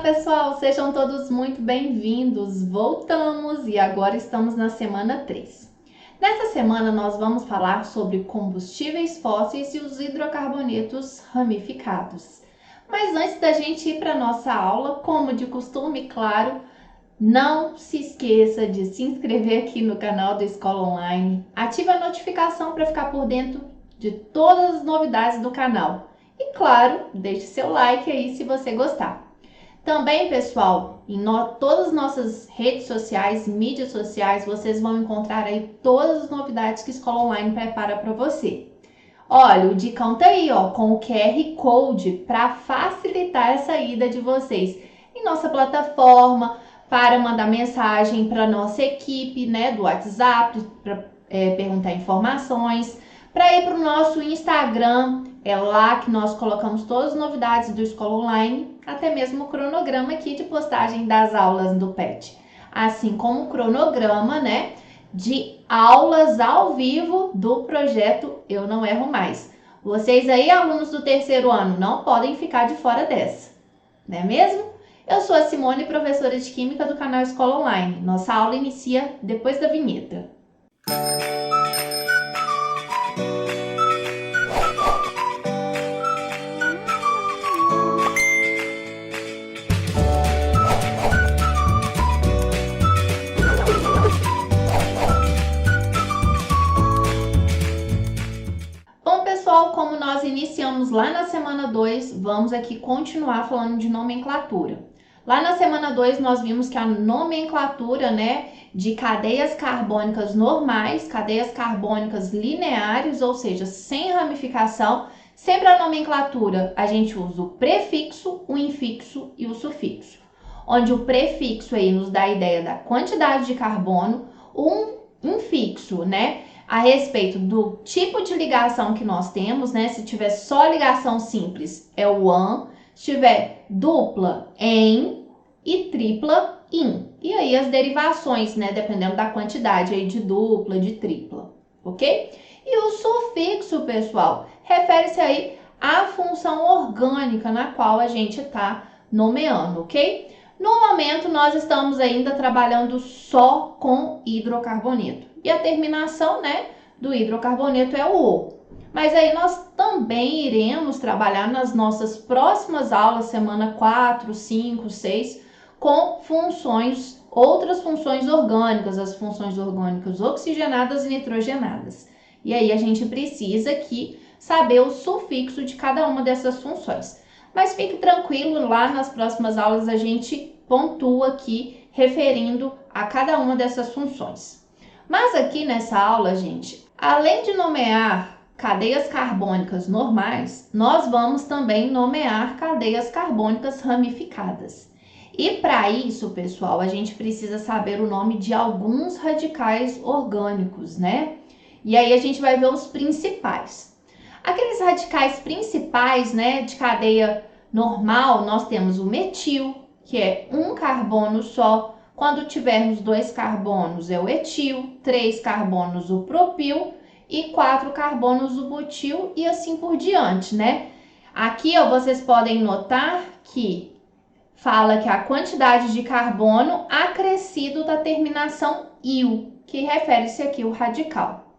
pessoal, sejam todos muito bem-vindos. Voltamos e agora estamos na semana 3. Nessa semana nós vamos falar sobre combustíveis fósseis e os hidrocarbonetos ramificados. Mas antes da gente ir para a nossa aula, como de costume, claro, não se esqueça de se inscrever aqui no canal da Escola Online, ative a notificação para ficar por dentro de todas as novidades do canal. E claro, deixe seu like aí se você gostar. Também, pessoal, em todas as nossas redes sociais, mídias sociais, vocês vão encontrar aí todas as novidades que a Escola Online prepara para você. Olha, o Dicão tá aí, ó, com o QR Code para facilitar essa ida de vocês em nossa plataforma, para mandar mensagem para nossa equipe, né, do WhatsApp, para perguntar informações, para ir para o nosso Instagram. É lá que nós colocamos todas as novidades do Escola Online, até mesmo o cronograma aqui de postagem das aulas do PET. Assim como o cronograma, né, de aulas ao vivo do projeto Eu Não Erro Mais. Vocês aí, alunos do terceiro ano, não podem ficar de fora dessa, não é mesmo? Eu sou a Simone, professora de Química do canal Escola Online. Nossa aula inicia depois da vinheta. Como nós iniciamos lá na semana 2, vamos aqui continuar falando de nomenclatura. Lá na semana 2 nós vimos que a nomenclatura, né, de cadeias carbônicas normais, cadeias carbônicas lineares, ou seja, sem ramificação, sempre a nomenclatura a gente usa o prefixo, o infixo e o sufixo. Onde o prefixo aí nos dá a ideia da quantidade de carbono, o infixo, né, a respeito do tipo de ligação que nós temos, né? Se tiver só ligação simples, é o an. Se tiver dupla, em, e tripla, in. E aí as derivações, né? Dependendo da quantidade aí de dupla, de tripla, ok? E o sufixo, pessoal, refere-se aí à função orgânica na qual a gente está nomeando, ok? No momento, nós estamos ainda trabalhando só com hidrocarboneto. E a terminação, né, do hidrocarboneto é o O. Mas aí nós também iremos trabalhar nas nossas próximas aulas, semana 4, 5, 6, com funções, outras funções orgânicas, as funções orgânicas oxigenadas e nitrogenadas. E aí a gente precisa aqui saber o sufixo de cada uma dessas funções. Mas fique tranquilo, lá nas próximas aulas a gente pontua aqui, referindo a cada uma dessas funções. Mas aqui nessa aula, gente, além de nomear cadeias carbônicas normais, nós vamos também nomear cadeias carbônicas ramificadas. E para isso, pessoal, a gente precisa saber o nome de alguns radicais orgânicos, né? E aí a gente vai ver os principais. Aqueles radicais principais, né, de cadeia normal, nós temos o metil, que é um carbono só. Quando tivermos 2 carbonos é o etil, 3 carbonos o propil e 4 carbonos o butil e assim por diante, né? Aqui, ó, vocês podem notar que fala que a quantidade de carbono acrescido da terminação -il, que refere-se aqui ao radical.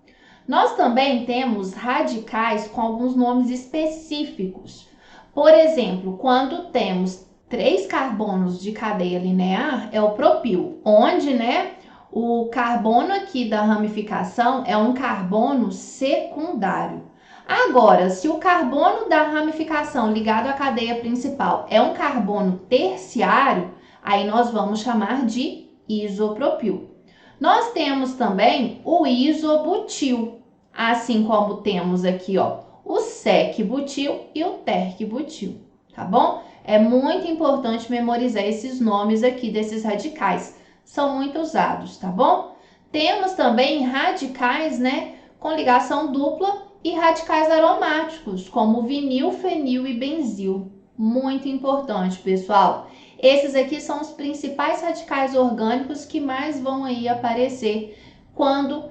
Nós também temos radicais com alguns nomes específicos. Por exemplo, quando temos 3 carbonos de cadeia linear, é o propil, onde, né, o carbono aqui da ramificação é um carbono secundário. Agora, se o carbono da ramificação ligado à cadeia principal é um carbono terciário, aí nós vamos chamar de isopropil. Nós temos também o isobutil, assim como temos aqui, ó, o sec-butil e o terc-butil, tá bom? É muito importante memorizar esses nomes aqui desses radicais, são muito usados, tá bom? Temos também radicais, né, com ligação dupla e radicais aromáticos, como vinil, fenil e benzil. Muito importante, pessoal. Esses aqui são os principais radicais orgânicos que mais vão aí aparecer quando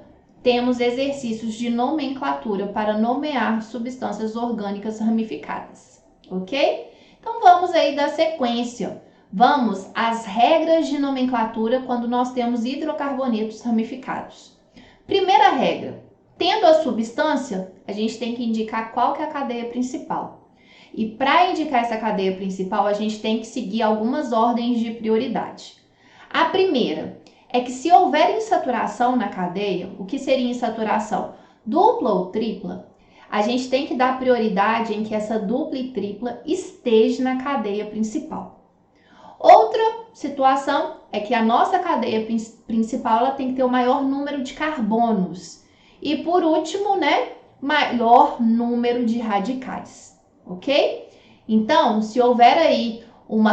temos exercícios de nomenclatura para nomear substâncias orgânicas ramificadas, ok? Então vamos aí dar sequência. vamos às regras de nomenclatura quando nós temos hidrocarbonetos ramificados. Primeira regra, tendo a substância, a gente tem que indicar qual que é a cadeia principal. E para indicar essa cadeia principal, a gente tem que seguir algumas ordens de prioridade. A primeira é que se houver insaturação na cadeia, o que seria insaturação? Dupla ou tripla, a gente tem que dar prioridade em que essa dupla e tripla esteja na cadeia principal. Outra situação é que a nossa cadeia principal ela tem que ter o maior número de carbonos. E por último, maior número de radicais, ok? Então, se houver aí um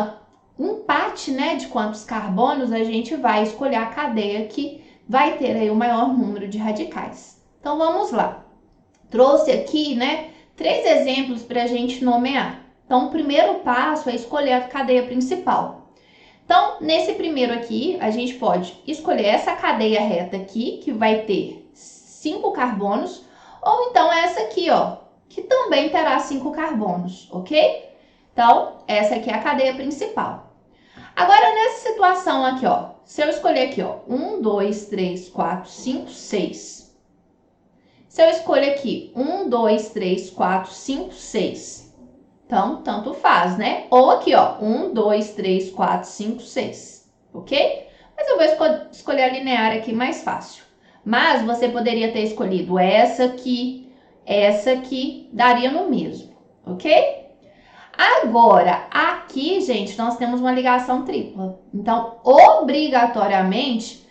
empate, de quantos carbonos, a gente vai escolher a cadeia que vai ter aí o maior número de radicais. Então, vamos lá. Trouxe aqui, 3 exemplos para a gente nomear. Então, o primeiro passo é escolher a cadeia principal. Então, nesse primeiro aqui, a gente pode escolher essa cadeia reta aqui, que vai ter 5 carbonos, ou então essa aqui, ó, que também terá 5 carbonos, ok? Então, essa aqui é a cadeia principal. Agora, nessa situação aqui, ó, se eu escolher aqui, ó, 1, 2, 3, 4, 5, 6. Se eu escolher aqui 1, 2, 3, 4, 5, 6. Então, tanto faz, Ou aqui, ó, 1, 2, 3, 4, 5, 6, ok? Mas eu vou escolher a linear aqui mais fácil. Mas você poderia ter escolhido essa aqui, daria no mesmo, ok? Agora, aqui, gente, nós temos uma ligação tripla. Então, obrigatoriamente,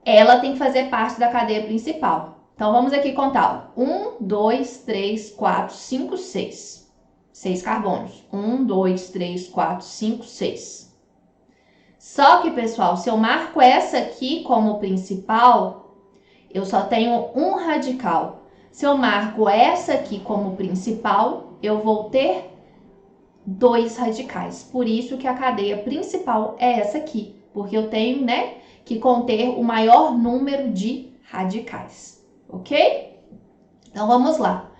ela tem que fazer parte da cadeia principal. Então, vamos aqui contar. 1, 2, 3, 4, 5, 6. 6 carbonos. 1, 2, 3, 4, 5, 6. Só que, pessoal, se eu marco essa aqui como principal, eu só tenho um radical. Se eu marco essa aqui como principal, eu vou ter 2 radicais. Por isso que a cadeia principal é essa aqui. Porque eu tenho, que conter o maior número de radicais. Ok? Então, vamos lá.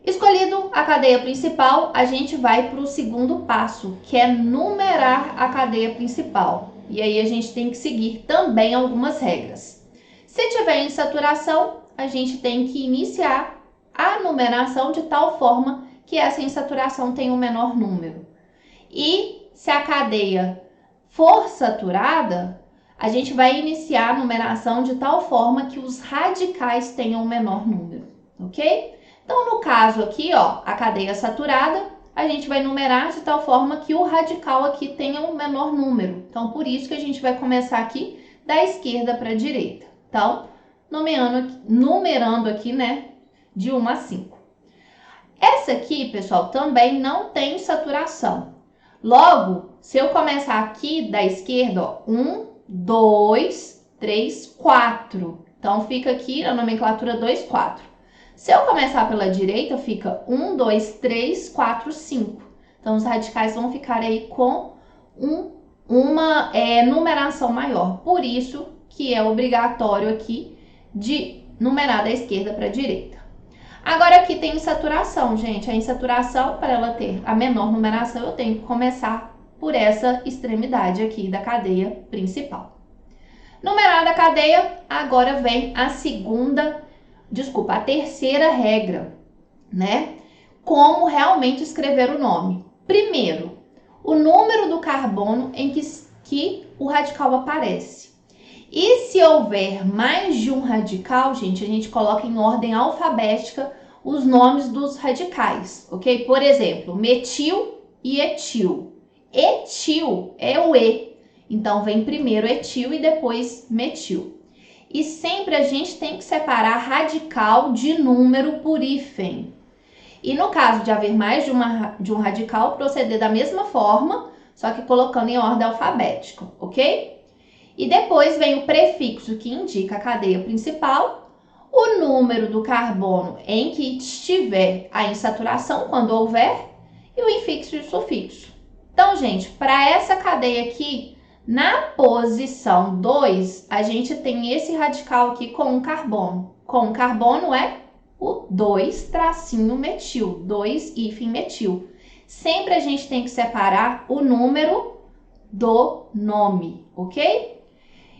Escolhido a cadeia principal, a gente vai para o segundo passo, que é numerar a cadeia principal. E aí, a gente tem que seguir também algumas regras. Se tiver insaturação, a gente tem que iniciar a numeração de tal forma que essa insaturação tenha um menor número. E se a cadeia for saturada, a gente vai iniciar a numeração de tal forma que os radicais tenham um menor número, ok? Então, no caso aqui, ó, a cadeia saturada, a gente vai numerar de tal forma que o radical aqui tenha um menor número. Então, por isso que a gente vai começar aqui da esquerda para a direita. Então, numerando aqui, de 1 a 5. Essa aqui, pessoal, também não tem saturação. Logo, se eu começar aqui da esquerda, ó, 1, 2, 3, 4. Então, fica aqui na nomenclatura 2, 4. Se eu começar pela direita, fica 1, 2, 3, 4, 5. Então, os radicais vão ficar aí com uma numeração maior. Por isso que é obrigatório aqui de numerar da esquerda para a direita. Agora, aqui tem insaturação, gente. A insaturação, para ela ter a menor numeração, eu tenho que começar por essa extremidade aqui da cadeia principal. Numerada a cadeia, agora vem a terceira regra, Como realmente escrever o nome. Primeiro, o número do carbono em que o radical aparece. E se houver mais de um radical, gente, a gente coloca em ordem alfabética os nomes dos radicais, ok? Por exemplo, metil e etil. Etil é o E, então vem primeiro etil e depois metil. E sempre a gente tem que separar radical de número por hífen. E no caso de haver mais de um radical, proceder da mesma forma, só que colocando em ordem alfabética, ok? E depois vem o prefixo que indica a cadeia principal, o número do carbono em que estiver a insaturação, quando houver, e o infixo e o sufixo. Então, gente, para essa cadeia aqui, na posição 2, a gente tem esse radical aqui com um carbono. Com um carbono é o 2-metil, 2-metil. Sempre a gente tem que separar o número do nome, ok?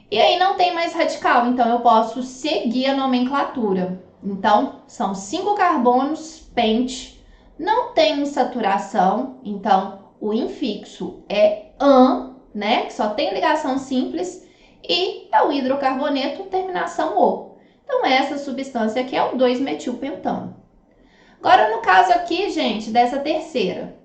E aí não tem mais radical, então eu posso seguir a nomenclatura. Então, são 5 carbonos, pente, não tem insaturação, então o infixo é an, né? Que só tem ligação simples, e é o hidrocarboneto, terminação o. Então, essa substância aqui é o 2-metilpentano. Agora, no caso aqui, gente, dessa terceira,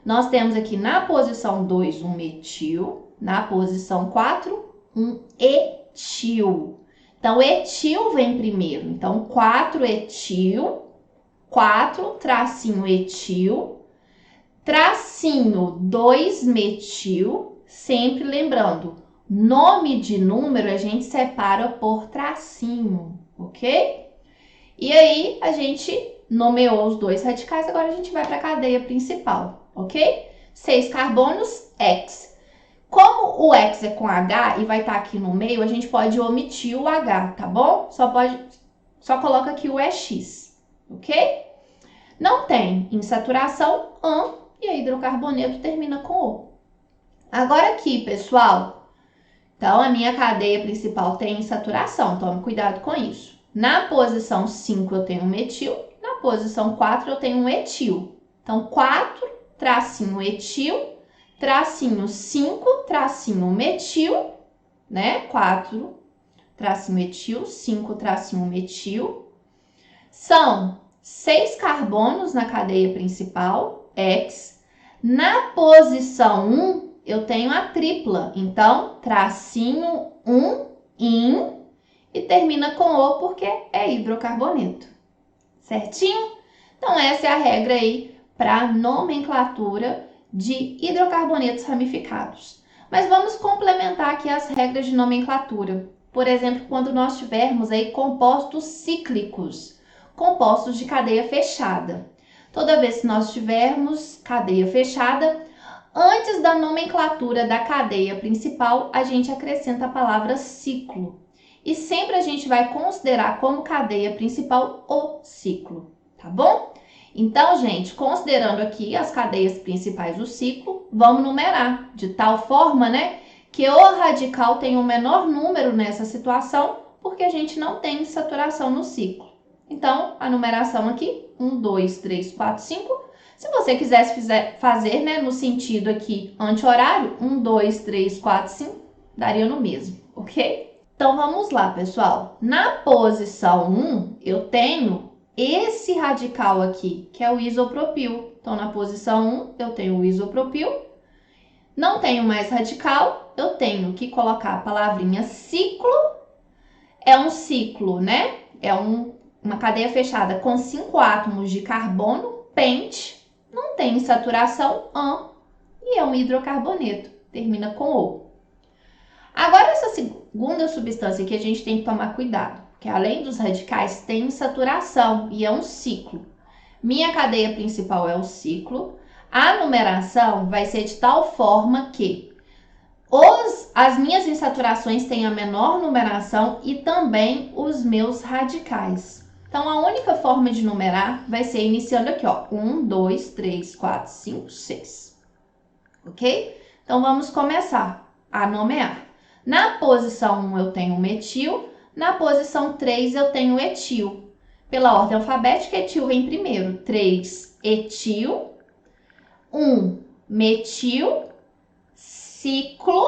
nós temos aqui na posição 2 um metil, na posição 4 um etil. Então, etil vem primeiro. Então, 4-etil, 4 tracinho etil, tracinho 2-metil, sempre lembrando, nome de número a gente separa por tracinho, ok? E aí, a gente nomeou os 2 radicais, agora a gente vai para a cadeia principal, ok? 6 carbonos, X. Como o X é com H e vai estar aqui no meio, a gente pode omitir o H, tá bom? Só coloca aqui o EX, ok? Não tem insaturação, AN, e a hidrocarboneto termina com O. Agora aqui, pessoal, então a minha cadeia principal tem insaturação, tome cuidado com isso. Na posição 5 eu tenho um metil, na posição 4 eu tenho um etil. Então, 4 tracinho etil, tracinho 5, tracinho metil, né? 4 tracinho etil, 5 tracinho metil. São 6 carbonos na cadeia principal, X. Na posição 1, eu tenho a tripla. Então, tracinho 1, in, e termina com O porque é hidrocarboneto. Certinho? Então, essa é a regra aí para nomenclatura de hidrocarbonetos ramificados. Mas vamos complementar aqui as regras de nomenclatura. Por exemplo, quando nós tivermos aí compostos cíclicos, compostos de cadeia fechada. Toda vez que nós tivermos cadeia fechada, antes da nomenclatura da cadeia principal, a gente acrescenta a palavra ciclo. E sempre a gente vai considerar como cadeia principal o ciclo, tá bom? Então, gente, considerando aqui as cadeias principais do ciclo, vamos numerar de tal forma, né, que o radical tem um menor número nessa situação, porque a gente não tem saturação no ciclo. Então, a numeração aqui, 1, 2, 3, 4, 5. Se você quisesse fazer, né, no sentido aqui anti-horário, 1, 2, 3, 4, 5, daria no mesmo, ok? Então, vamos lá, pessoal. Na posição 1, eu tenho esse radical aqui, que é o isopropil. Então, na posição 1, eu tenho o isopropil. Não tenho mais radical, eu tenho que colocar a palavrinha ciclo. É um ciclo, né? É uma cadeia fechada com 5 átomos de carbono, pente. Não tem saturação, AN, e é um hidrocarboneto. Termina com O. Agora, essa segunda substância que a gente tem que tomar cuidado, porque além dos radicais, tem saturação e é um ciclo. Minha cadeia principal é o ciclo. A numeração vai ser de tal forma que as minhas insaturações têm a menor numeração e também os meus radicais. Então, a única forma de numerar vai ser iniciando aqui, ó, 1, 2, 3, 4, 5, 6. Ok? Então, vamos começar a nomear. Na posição 1 eu tenho metil, na posição 3 eu tenho etil. Pela ordem alfabética, etil vem primeiro. 3, etil, 1, metil, ciclo,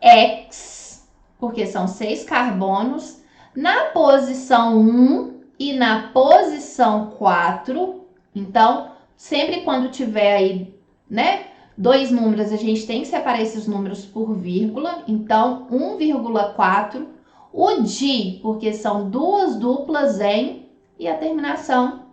X, porque são 6 carbonos. Na posição 1 e na posição 4, então, sempre quando tiver aí, né, 2 números, a gente tem que separar esses números por vírgula. Então, 1,4. O di, porque são 2 duplas em, e a terminação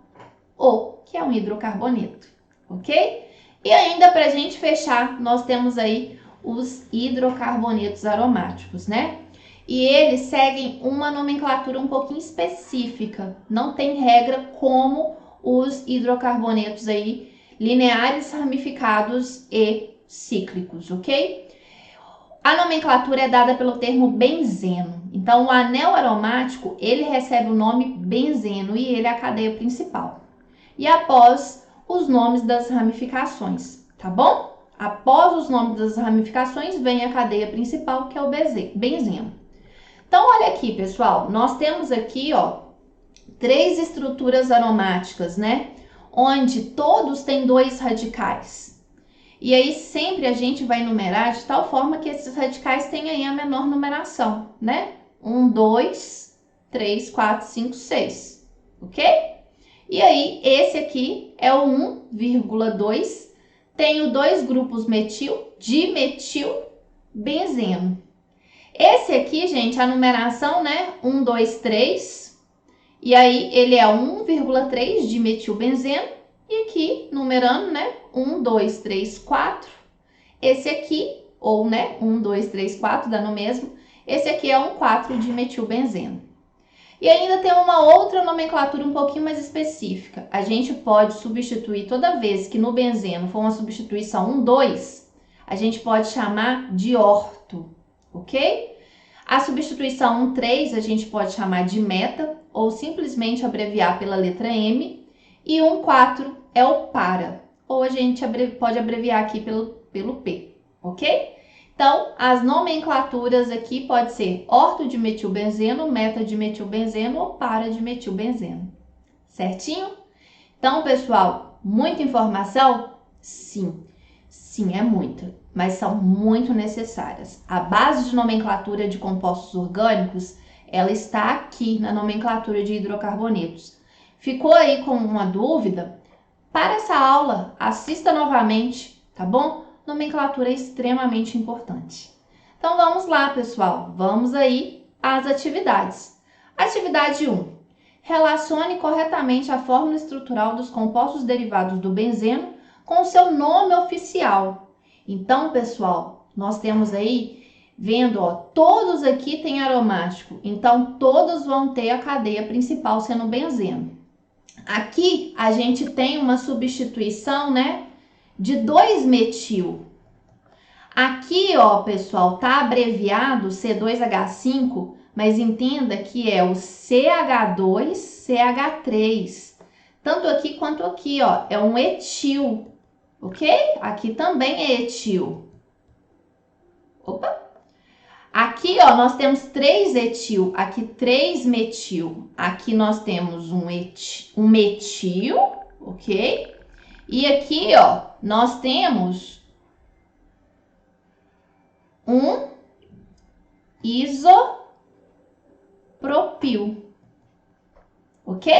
O, que é um hidrocarboneto, ok? E ainda para a gente fechar, nós temos aí os hidrocarbonetos aromáticos, né? E eles seguem uma nomenclatura um pouquinho específica. Não tem regra como os hidrocarbonetos aí lineares, ramificados e cíclicos, ok? A nomenclatura é dada pelo termo benzeno. Então, o anel aromático, ele recebe o nome benzeno e ele é a cadeia principal. E após, os nomes das ramificações, tá bom? Após os nomes das ramificações, vem a cadeia principal, que é o benzeno. Então, olha aqui, pessoal, nós temos aqui, ó, 3 estruturas aromáticas, né? Onde todos têm 2 radicais. E aí, sempre a gente vai numerar de tal forma que esses radicais tenham aí a menor numeração, né? 1, 2, 3, 4, 5, 6, ok? E aí, esse aqui é o 1,2. Tenho 2 grupos metil, dimetil, benzeno. Esse aqui, gente, a numeração, né? 1, 2, 3. E aí, ele é 1,3 dimetilbenzeno. E aqui, numerando, né? 1, 2, 3, 4. Esse aqui, ou, né? 1, 2, 3, 4, dá no mesmo. Esse aqui é um 4 dimetilbenzeno. E ainda tem uma outra nomenclatura um pouquinho mais específica. A gente pode substituir toda vez que no benzeno for uma substituição 1, 2, a gente pode chamar de orto, ok? A substituição 1, 3 a gente pode chamar de meta ou simplesmente abreviar pela letra M. E 1, 4 é o para, ou a gente pode abreviar aqui pelo P, ok? Então, as nomenclaturas aqui pode ser ortodimetilbenzeno, metadimetilbenzeno ou paradimetilbenzeno. Certinho? Então, pessoal, muita informação? Sim. Sim, é muita, mas são muito necessárias. A base de nomenclatura de compostos orgânicos, ela está aqui na nomenclatura de hidrocarbonetos. Ficou aí com uma dúvida? Para essa aula, assista novamente, tá bom? Nomenclatura é extremamente importante. Então, vamos lá, pessoal. Vamos aí às atividades. Atividade 1. Relacione corretamente a fórmula estrutural dos compostos derivados do benzeno com o seu nome oficial. Então, pessoal, nós temos aí, vendo, ó, todos aqui têm aromático. Então, todos vão ter a cadeia principal sendo benzeno. Aqui, a gente tem uma substituição, né? De 2-metil. Aqui, ó, pessoal, tá abreviado C2H5, mas entenda que é o CH2CH3. Tanto aqui quanto aqui, ó, é um etil, ok? Aqui também é etil. Opa! Aqui, ó, nós temos 3 etil, aqui 3 metil. Aqui nós temos um metil, ok? E aqui, ó, nós temos um isopropil, ok?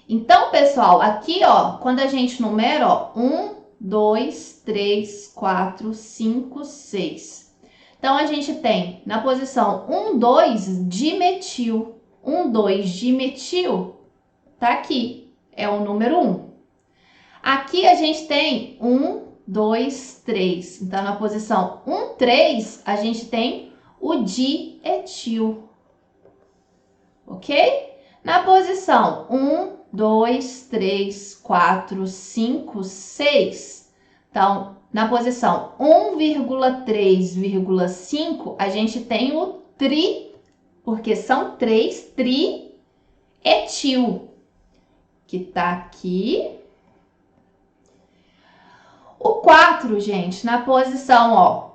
Então, pessoal, aqui, ó, quando a gente numera, ó, 1, 2, 3, 4, 5, 6. Então, a gente tem na posição 1, 2, dimetil. 1, 2, dimetil, tá aqui, é o número 1. Aqui a gente tem 1, 2, 3. Então, na posição 1, 3, a gente tem o dietil. Ok? Na posição 1, 2, 3, 4, 5, 6. Então, na posição 1,3,5, a gente tem o porque são 3 trietil, que tá aqui. O 4, gente, na posição, ó,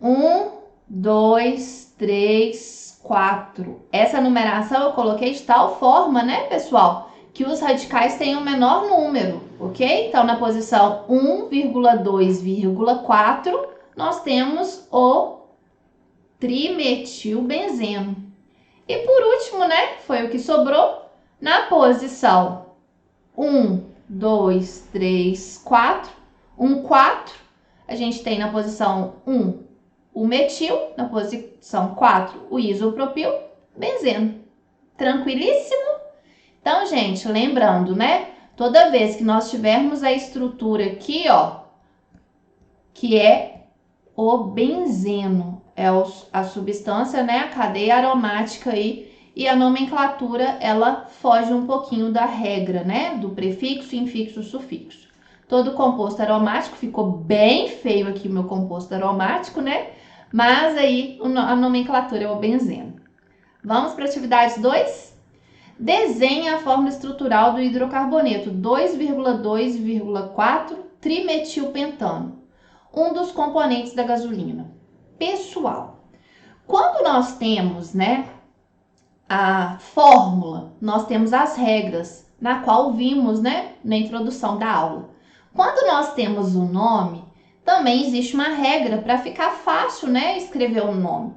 1, 2, 3, 4. Essa numeração eu coloquei de tal forma, né, pessoal, que os radicais tenham o menor número, ok? Então, na posição 1,2,4, nós temos o trimetilbenzeno. E por último, né, foi o que sobrou, na posição 1, 2, 3, 4, 1, 4, a gente tem na posição 1 o metil, na posição 4 o isopropil, benzeno. Tranquilíssimo? Então, gente, lembrando, né? Toda vez que nós tivermos a estrutura aqui, ó, que é o benzeno, é a substância, né? A cadeia aromática aí, e a nomenclatura, ela foge um pouquinho da regra, né? Do prefixo, infixo, sufixo. Todo composto aromático, ficou bem feio aqui o meu composto aromático, né? Mas aí a nomenclatura é o benzeno. Vamos para a atividade 2? Desenhe a fórmula estrutural do hidrocarboneto 2,2,4 trimetilpentano. um dos componentes da gasolina. Pessoal, quando nós temos, né, a fórmula, nós temos as regras, na qual vimos, né, na introdução da aula. Quando nós temos o nome, também existe uma regra para ficar fácil, né, escrever o nome.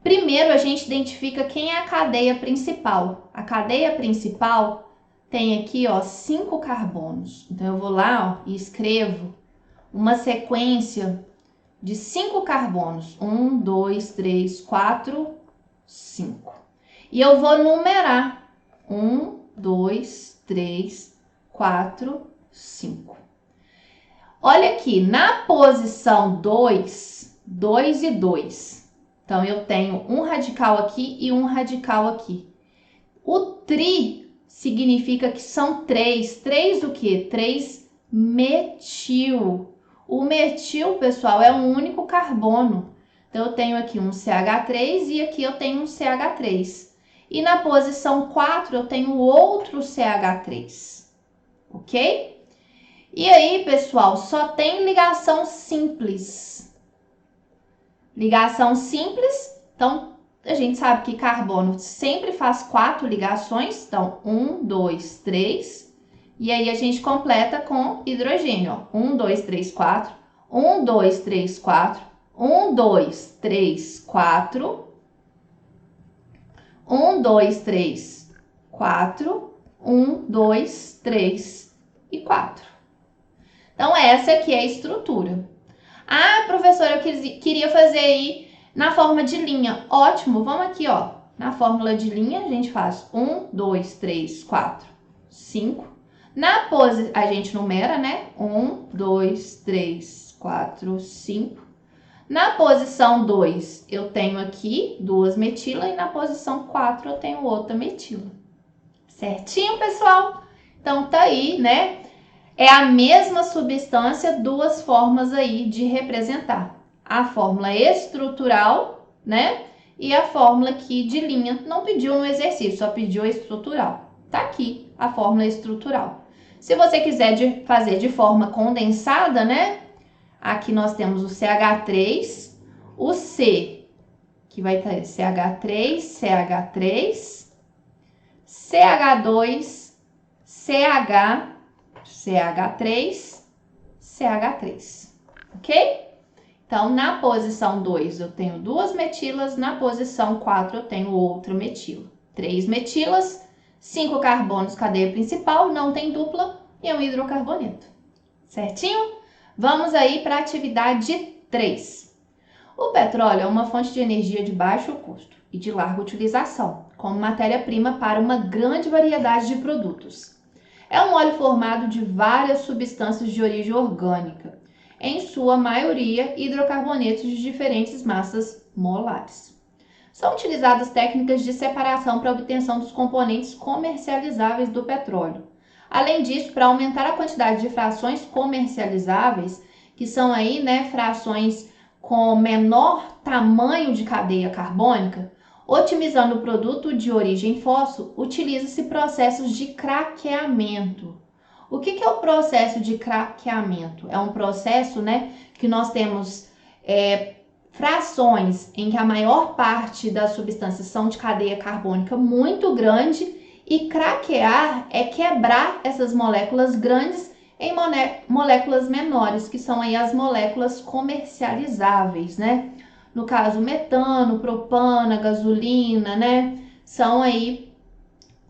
Primeiro, a gente identifica quem é a cadeia principal. A cadeia principal tem aqui, ó, 5 carbonos. Então, eu vou lá, ó, e escrevo uma sequência de 5 carbonos. 1, 2, 3, 4, 5. E eu vou numerar. 1, 2, 3, 4, 5. Olha aqui, na posição 2, 2 e 2. Então, eu tenho um radical aqui e um radical aqui. O tri significa que são 3. 3 o quê? 3 metil. O metil, pessoal, é um único carbono. Então, eu tenho aqui um CH3 e aqui eu tenho um CH3. E na posição 4, eu tenho outro CH3. Ok? E aí, pessoal, só tem ligação simples. Ligação simples, então, a gente sabe que carbono sempre faz 4 ligações. Então, 1, 2, 3. E aí, a gente completa com hidrogênio. Ó. 1, 2, 3, 4. 1, 2, 3, 4. 1, 2, 3, 4. 1, 2, 3, 4. 1, 2, 3 e 4. Então, essa aqui é a estrutura. Ah, professora, eu queria fazer aí na forma de linha. Ótimo, vamos aqui, ó. Na fórmula de linha, a gente faz 1, 2, 3, 4, 5. Na pose, a gente numera, né? 1, 2, 3, 4, 5. Na posição 2, eu tenho aqui 2 metilas e na posição 4 eu tenho outra metila. Certinho, pessoal? Então, tá aí, né? É a mesma substância, duas formas aí de representar. A fórmula estrutural, né? E a fórmula aqui de linha. Não pediu no exercício, só pediu a estrutural. Tá aqui a fórmula estrutural. Se você quiser fazer de forma condensada, né? Aqui nós temos o CH3, o C, que vai ter CH3, CH3, CH2, CH, CH3, CH3, ok? Então, na posição 2 eu tenho 2 metilas, na posição 4 eu tenho outra metila. 3 metilas, 5 carbonos, cadeia principal, não tem dupla e é um hidrocarboneto. Certinho? Vamos aí para a atividade 3. O petróleo é uma fonte de energia de baixo custo e de larga utilização, como matéria-prima para uma grande variedade de produtos. É um óleo formado de várias substâncias de origem orgânica, em sua maioria hidrocarbonetos de diferentes massas molares. São utilizadas técnicas de separação para a obtenção dos componentes comercializáveis do petróleo. Além disso, para aumentar a quantidade de frações comercializáveis, que são aí, né, frações com menor tamanho de cadeia carbônica, otimizando o produto de origem fóssil, utiliza-se processos de craqueamento. O que é o processo de craqueamento? É um processo, né, que nós temos frações em que a maior parte das substâncias são de cadeia carbônica muito grande. E craquear é quebrar essas moléculas grandes em moléculas menores, que são aí as moléculas comercializáveis, né? No caso, metano, propano, gasolina, né? São aí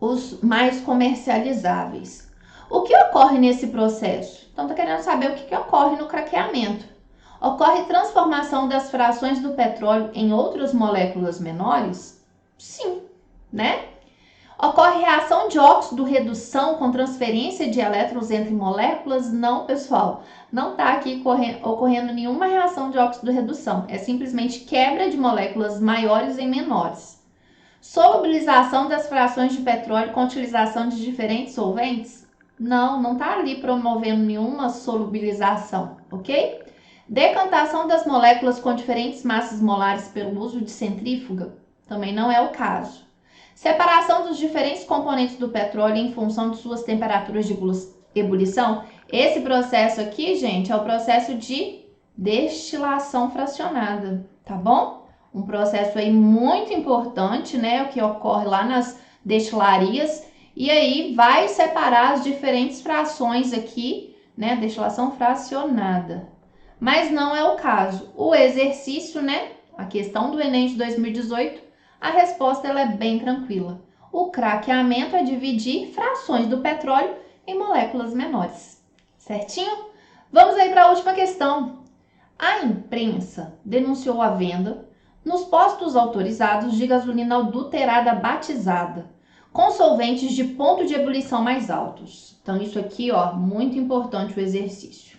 os mais comercializáveis. O que ocorre nesse processo? Então, tá querendo saber o que ocorre no craqueamento. Ocorre transformação das frações do petróleo em outras moléculas menores? Sim, né? Ocorre reação de óxido-redução com transferência de elétrons entre moléculas? Não, pessoal. Não está aqui ocorrendo nenhuma reação de óxido-redução. É simplesmente quebra de moléculas maiores em menores. Solubilização das frações de petróleo com utilização de diferentes solventes? Não está ali promovendo nenhuma solubilização, ok? Decantação das moléculas com diferentes massas molares pelo uso de centrífuga? Também não é o caso. Separação dos diferentes componentes do petróleo em função de suas temperaturas de ebulição. Esse processo aqui, gente, é o processo de destilação fracionada, tá bom? Um processo aí muito importante, né? O que ocorre lá nas destilarias. E aí vai separar as diferentes frações aqui, né? Destilação fracionada. Mas não é o caso. O exercício, né? A questão do Enem de 2018, a resposta ela é bem tranquila. O craqueamento é dividir frações do petróleo em moléculas menores. Certinho? Vamos aí para a última questão. A imprensa denunciou a venda nos postos autorizados de gasolina adulterada batizada, com solventes de ponto de ebulição mais altos. Então isso aqui, ó, muito importante o exercício.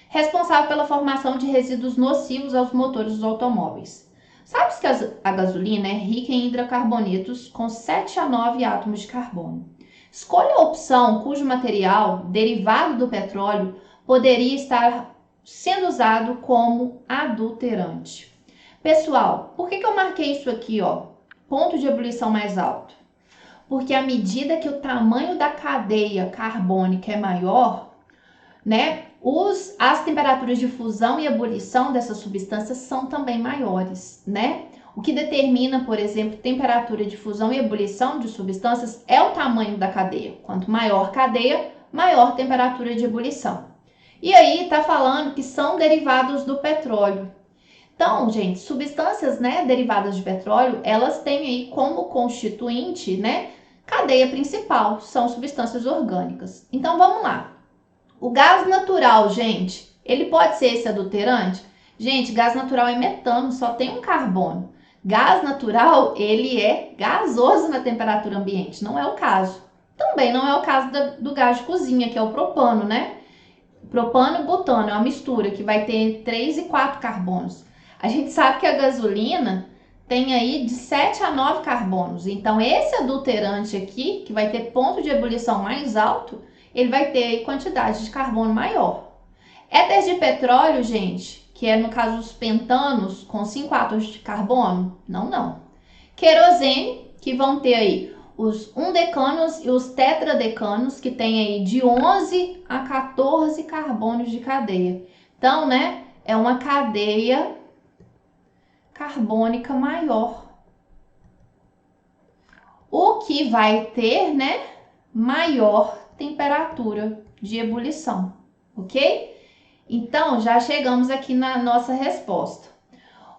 Responsável pela formação de resíduos nocivos aos motores dos automóveis. Sabe que a gasolina é rica em hidrocarbonetos com 7 a 9 átomos de carbono. Escolha a opção cujo material, derivado do petróleo, poderia estar sendo usado como adulterante. Pessoal, por que eu marquei isso aqui, ó? Ponto de ebulição mais alto. Porque à medida que o tamanho da cadeia carbônica é maior, né, as temperaturas de fusão e ebulição dessas substâncias são também maiores, né? O que determina, por exemplo, temperatura de fusão e ebulição de substâncias é o tamanho da cadeia. Quanto maior cadeia, maior temperatura de ebulição. E aí tá falando que são derivados do petróleo. Então, gente, substâncias, né, derivadas de petróleo, elas têm aí como constituinte, né, cadeia principal, são substâncias orgânicas. Então, vamos lá. O gás natural, gente, ele pode ser esse adulterante? Gente, gás natural é metano, só tem um carbono. Gás natural, ele é gasoso na temperatura ambiente, não é o caso. Também não é o caso do gás de cozinha, que é o propano, né? Propano e butano é uma mistura que vai ter 3 e 4 carbonos. A gente sabe que a gasolina tem aí de 7 a 9 carbonos. Então, esse adulterante aqui, que vai ter ponto de ebulição mais alto, ele vai ter aí quantidade de carbono maior. Éter de petróleo, gente, que é no caso os pentanos com 5 átomos de carbono, não. Querosene, que vão ter aí os undecanos e os tetradecanos, que tem aí de 11 a 14 carbonos de cadeia. Então, né, é uma cadeia carbônica maior. O que vai ter, né, maior temperatura de ebulição, ok? Então, já chegamos aqui na nossa resposta.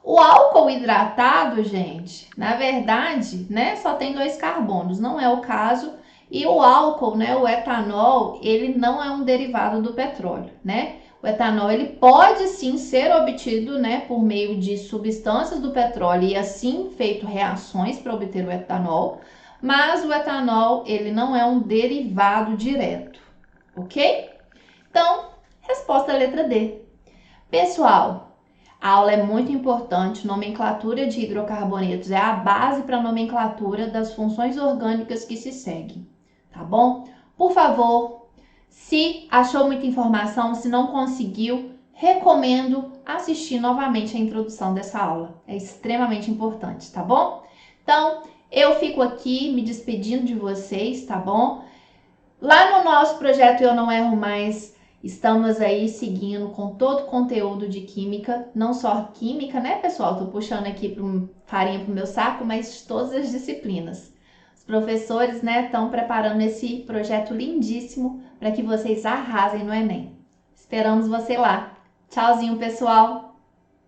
O álcool hidratado, gente, na verdade, né, só tem 2 carbonos, não é o caso. E o álcool, né, o etanol, ele não é um derivado do petróleo, né? O etanol, ele pode sim ser obtido, né, por meio de substâncias do petróleo e assim feito reações para obter o etanol, mas o etanol, ele não é um derivado direto, ok? Então, resposta letra D. Pessoal, a aula é muito importante, nomenclatura de hidrocarbonetos é a base para a nomenclatura das funções orgânicas que se seguem, tá bom? Por favor, se achou muita informação, se não conseguiu, recomendo assistir novamente a introdução dessa aula. É extremamente importante, tá bom? Então, eu fico aqui me despedindo de vocês, tá bom? Lá no nosso projeto Eu Não Erro Mais, estamos aí seguindo com todo o conteúdo de química, não só química, né, pessoal? Tô puxando aqui farinha pro meu saco, mas todas as disciplinas. Os professores, né, estão preparando esse projeto lindíssimo para que vocês arrasem no Enem. Esperamos você lá. Tchauzinho, pessoal!